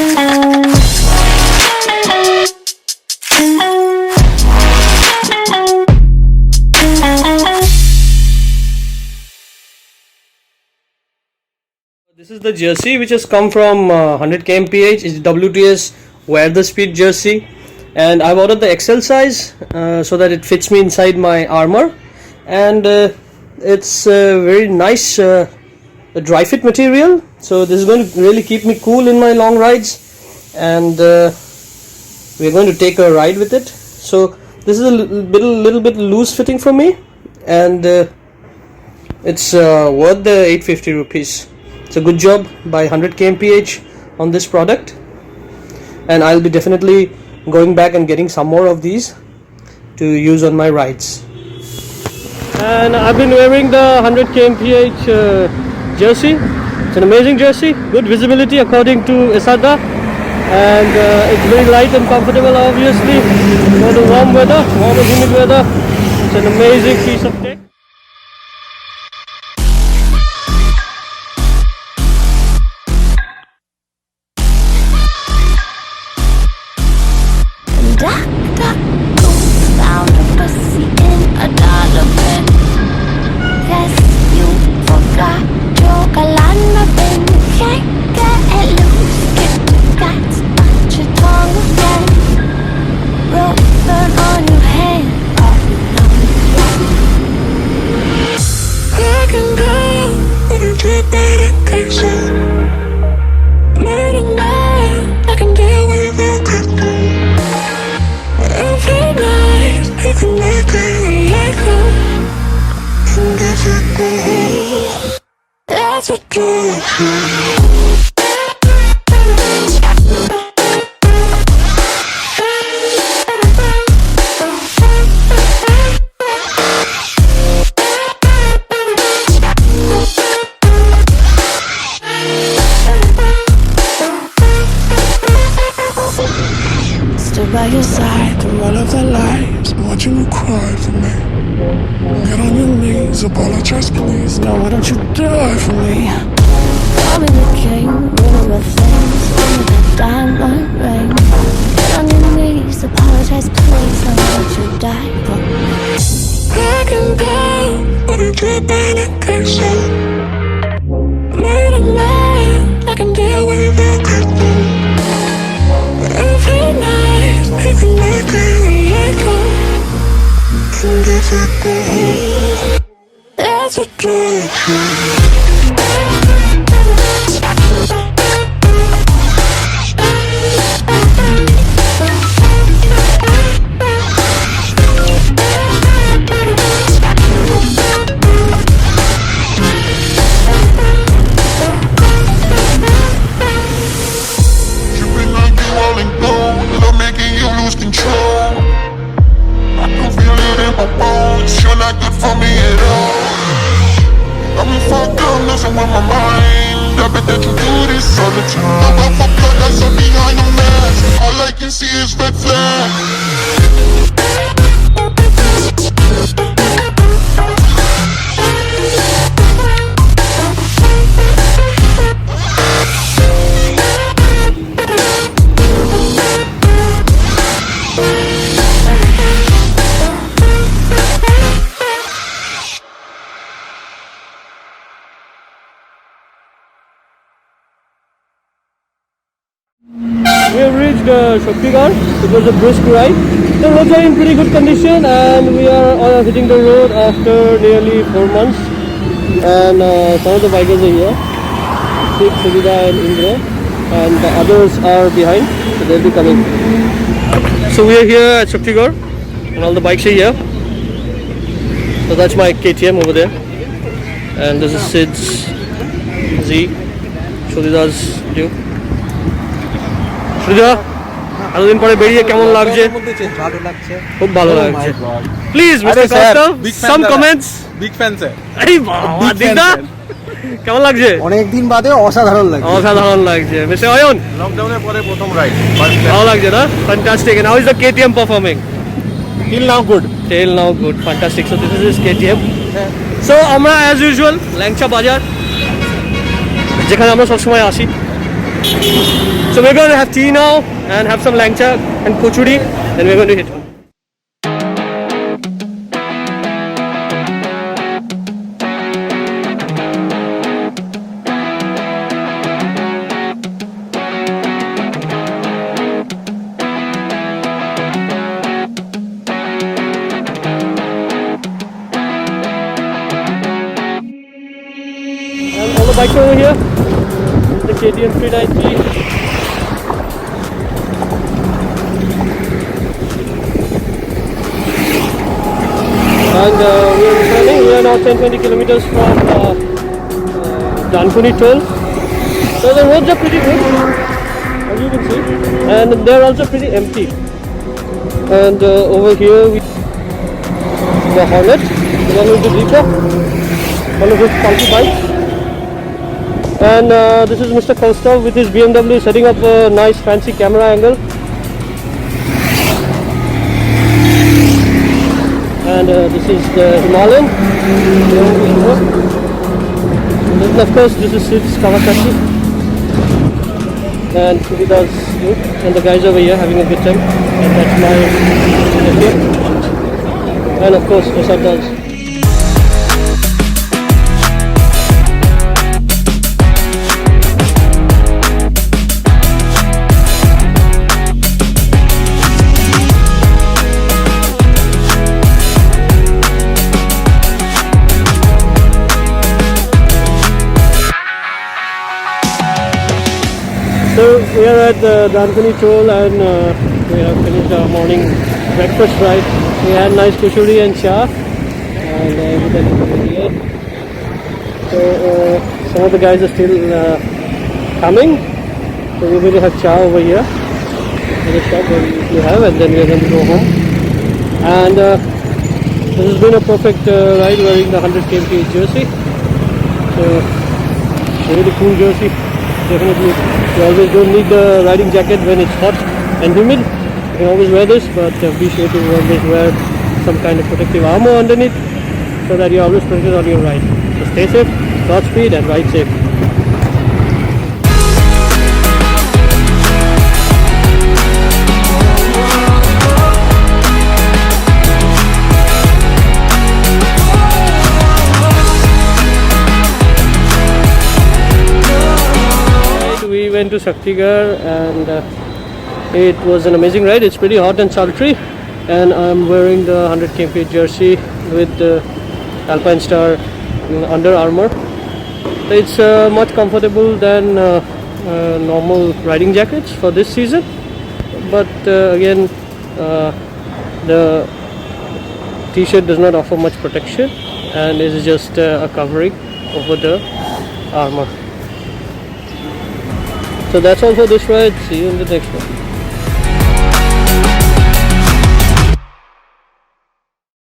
This is the jersey which has come from 100 kmph. It's WTS wear the speed jersey, and I've ordered the XL size so that it fits me inside my armor, and it's very nice dry fit material, so this is going to really keep me cool in my long rides, and we're going to take a ride with it. So this is a little bit loose fitting for me, and it's worth the 850 rupees. It's a good job by 100 kmph on this product, and I'll be definitely going back and getting some more of these to use on my rides. And I've been wearing the 100 kmph jersey. It's an amazing jersey, good visibility according to Isada, and it's very light and comfortable obviously for the warm and humid weather. It's an amazing piece of tech. By your side through all of the lies, I want you to cry for me. Get on your knees, apologize please. No, why don't you die for me? I'm in the king, one of the things, one of the diamond ring. Get on your knees, apologize please. No, why don't you die for me? I can go, but I'm trapped in a cage. Made a man, I can deal with everything. Every night, I can make it, let go. Can get it go. That's what drives me. We have reached Shaktigarh. It was a brisk ride. The roads are in pretty good condition, and we are hitting the road after nearly 4 months. And some of the bikers are here, Sid, Sudhida and Indra, and the others are behind, so they'll be coming. So we are here at Shaktigarh, and all the bikes are here. So that's my KTM over there, and this is Sid's Z, Sudhida's Duke. সুজা এতদিন পরে বেরিয়ে কেমন লাগছে? ভালো লাগছে, খুব ভালো লাগছে। Please mister custom, some comments. Big fan sir. এই বাবা দিদা কেমন লাগছে? অনেক দিন বাদে অসাধারণ লাগছে। অসাধারণ লাগছে। মিস্টার অয়ন, লকডাউনের পরে প্রথম রাইড, ভালো লাগছে না? Fantastic. And how is the KTM performing? Till now good. Till now good, fantastic. So this is KTM. So আমরা as usual ল্যাংচা বাজার, যেখানে আমরা সবসময় আসি। So we're going to have tea now and have some langcha and kochuri, then we're going to hit home. And all the bikes over here, the KTM 390. And we are returning. We are now 10-20 kilometers from Dankuni toll. So the roads are pretty good, as you can see, and they're also pretty empty. And over here we the Hornet, belonging to Deepa, one of his funky bikes. And this is Mr. Kostov with his BMW setting up a nice fancy camera angle. And this is the Himalayan. And of course this is Sid's Kawasaki. And Suvida's good. And the guys over here having a good time. And that's my nephew. And of course Osaka's. So we are at the Dankuni toll and we have finished our morning breakfast ride. We had nice kushuri and cha and everything over here. So some of the guys are still coming. So we're going to have cha over here in the shop where we usually have, and then we are going to go home. And this has been a perfect ride wearing the 100 kmph jersey. So really cool jersey. Definitely, you always don't need the riding jacket when it's hot and humid. You can always wear this, but be sure to always wear some kind of protective armor underneath so that you're always protected on your ride. So stay safe, Godspeed, and ride safe. We went to Shaktigarh and it was an amazing ride. It's pretty hot and sultry, and I'm wearing the 100 kmph jersey with the Alpine Star Under Armour. It's much comfortable than normal riding jackets for this season, but again the t-shirt does not offer much protection and is just a covering over the armor. So that's all for this ride. See you in the next one.